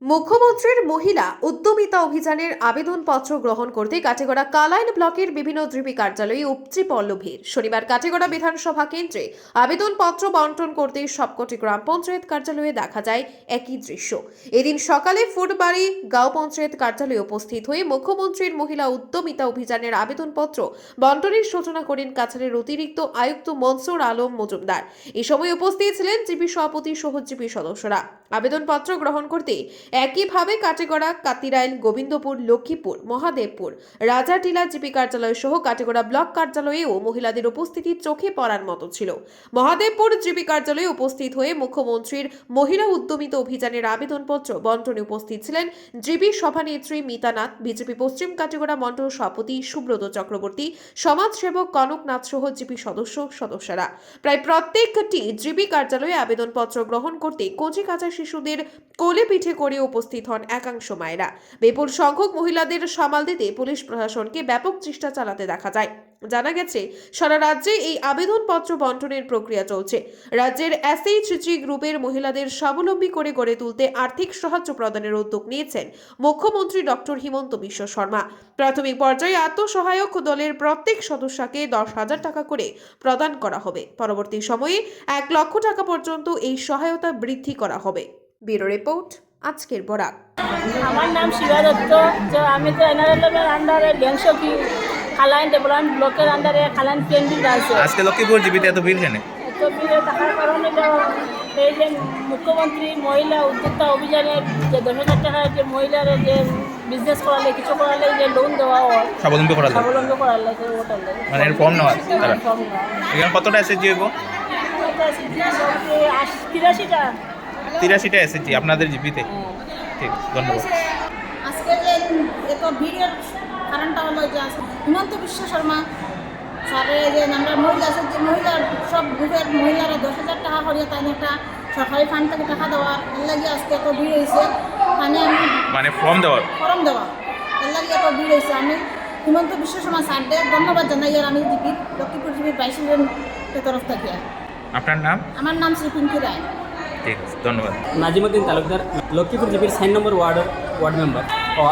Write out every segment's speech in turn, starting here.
মুখ্যমন্ত্রীর মহিলা উদ্যমিতা অভিযানের আবেদনপত্র গ্রহণ করতে কাটিগড়া কালাইন ব্লকের বিভিন্ন জিপি কার্যালয়ে উপচে পড়ল ভিড়। শনিবার কাটিগড়া বিধানসভা কেন্দ্রে আবেদনপত্র বন্টন করতে সবকটি গ্রাম পঞ্চায়েত কার্যালয়ে দেখা যায় একই দৃশ্য। এদিন সকালে ফুটবাড়ি গাঁও পঞ্চায়েত কার্যালয়ে উপস্থিত হয়ে মুখ্যমন্ত্রীর মহিলা উদ্যমিতা অভিযানের আবেদনপত্র বন্টনের সূচনা করেন কাছাড়ের অতিরিক্ত আয়ুক্ত মনসুর আলম মজুমদার। এই সময় উপস্থিত ছিলেন জিপি সভাপতি সহ জিপি সদস্যরা। আবেদনপত্র গ্রহণ করতে একইভাবে কাটিগড়া, কাতিরাইল, গোবিন্দপুর, লক্ষ্মীপুর, মহাদেবপুর, রাজাটিলা জিপি কার্যালয় সহ কাটিগড়া ব্লক কার্যালয়েও মহিলাদের উপস্থিতি চোখে পড়ার মতো ছিল। মহাদেবপুর জিপি কার্যালয়ে উপস্থিত হয়ে মুখ্যমন্ত্রীর মহিলা উদ্যমিতা অভিযানের আবেদনপত্র বন্টনে উপস্থিত ছিলেন জিপি সভানেত্রী মিতানাথ, বিজেপি পশ্চিম কাটিগড়া মণ্ডল সভাপতি সুব্রত চক্রবর্তী, সমাজসেবক কনকনাথ সহ জিপি সদস্যরা। প্রায় প্রত্যেকটি জিপি কার্যালয়ে আবেদনপত্র গ্রহণ করতে কচি কাঁচা শিশুদের কোলে পিঠে করে উপস্থিত হন একাংশ মায়েরা। বিপুল সংখ্যক মহিলাদের সামাল দিতে পুলিশ প্রশাসনকে ব্যাপক চেষ্টা চালাতে দেখা যায়। জানা গেছে, সারা রাজ্যে এই আবেদনপত্র বন্টনের প্রক্রিয়া চলছে। রাজ্যের এসএইচজি গ্রুপের মহিলাদের স্বাবলম্বী করে গড়ে তুলতে আর্থিক সাহায্য প্রদানের উদ্যোগ নিয়েছেন মুখ্যমন্ত্রী ডক্টর হিমন্ত বিশ্ব শর্মা। প্রাথমিক পর্যায়ে আত্মসহায়ক দলের প্রত্যেক সদস্যকে 10,000 টাকা করে প্রদান করা হবে। পরবর্তী সময়ে 1 লক্ষ টাকা পর্যন্ত এই সহায়তা বৃদ্ধি করা হবে। ব্যুরো রিপোর্ট, আজকের বরাক। আমার নাম শিবা দত্ত। আমি তো এনআরএলের আন্ডারে ড্যাংসকি খালাইন ডেভেলপমেন্ট ব্লকের আন্ডারে খালাইন কেন্দ্রিক আছে। আজকে লক্ষ্মীপুর জিবিতে এত ভিড় কেন? এত ভিড়ে থাকার কারণে এই যে মুখ্যমন্ত্রী মহিলা উদ্যোক্তা অভিযানের যে 10,000 টাকা যে মহিলারা যে বিজনেস করালে কিছু করালে যে লোন দেওয়া হয় স্বাবলম্বী করালে ওটার লাগে মানে এর ফর্ম নেওয়া তারা ফর্ম নেওয়া। এখানে কতটা এসএসজি হইব? 83টা 83টা এসএসজি আপনাদের জিবিতে। ঠিক, ধন্যবাদ। আজকে যে এত ভিড়ের কারণটা হলো যে হিমন্ত বিশ্ব শর্মা স্যারের যে আমরা মহিলা আছে যে মহিলা সব গ্রুপের মহিলারা 10,000 টাকা করিয়ে তাই একটা সরকারি ফান্ড থেকে টাকা দেওয়ার এর লাগে আজকে এত ভিড় হয়েছে। আমি মানে ফর্ম দেওয়া এর লাগে এত ভিড় হয়েছে। আমি হিমন্ত বিশ্ব শর্মা স্যারদের ধন্যবাদ জানাই। আর আমি জিপির লক্ষ্মীপুর জিপির প্রেসিডেন্টের তরফ থেকে। আপনার নাম? আমার নাম শ্রী পিঙ্কি রায়। ঠিক আছে, ধন্যবাদ। নাজিমুদ্দিন তালুকদার, লক্ষ্মীপুর জিপির 6 নম্বর ওয়ার্ড মেম্বার।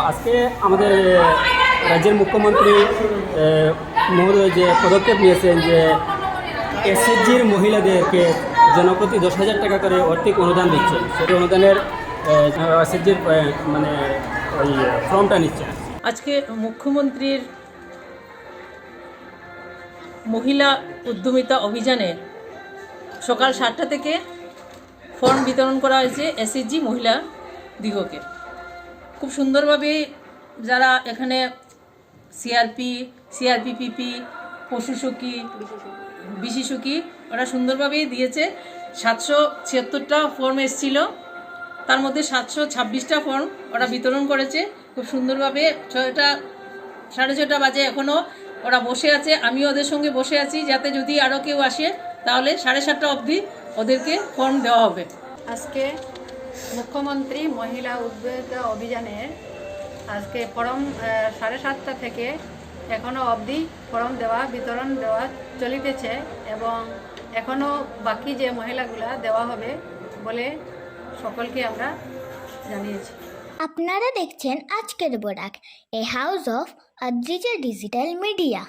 আজকে আমাদের রাজ্যের মুখ্যমন্ত্রী মহোদয় যে পদক্ষেপ নিয়েছেন যে এসএসজির মহিলাদেরকে জনপ্রতি 10,000 টাকা করে আর্থিক অনুদান দিচ্ছেন, সেটা অনুদানের এসএসজির মানে ওই ফর্মটা নিচ্ছেন। আজকে মুখ্যমন্ত্রীর মহিলা উদ্যমিতা অভিযানে সকাল 7টা থেকে ফর্ম বিতরণ করা হয়েছে এসএসজি মহিলা দিগকে। খুব সুন্দরভাবে যারা এখানে সিআরপিপিপি, পশু সখী, বিশি সখী ওরা সুন্দরভাবেই দিয়েছে। 776টা ফর্ম এসেছিল, তার মধ্যে 726টা ফর্ম ওরা বিতরণ করেছে খুব সুন্দরভাবে। 6:30 বাজে এখনও ওরা বসে আছে, আমিও ওদের সঙ্গে বসে আছি, যাতে যদি আরও কেউ আসে তাহলে 7:30 অবধি ওদেরকে ফর্ম দেওয়া হবে। আজকে মুখ্যমন্ত্রী মহিলা উদ্যোক্তা অভিযানের আজকে ফর্ম 7:30 থেকে এখনও অবধি ফর্ম বিতরণ দেওয়া চলিতেছে এবং এখনও বাকি যে মহিলাগুলা দেওয়া হবে বলে সকলকে আমরা জানিয়েছি। আপনারা দেখছেন আজকের Barak, a house of Adrija digital media.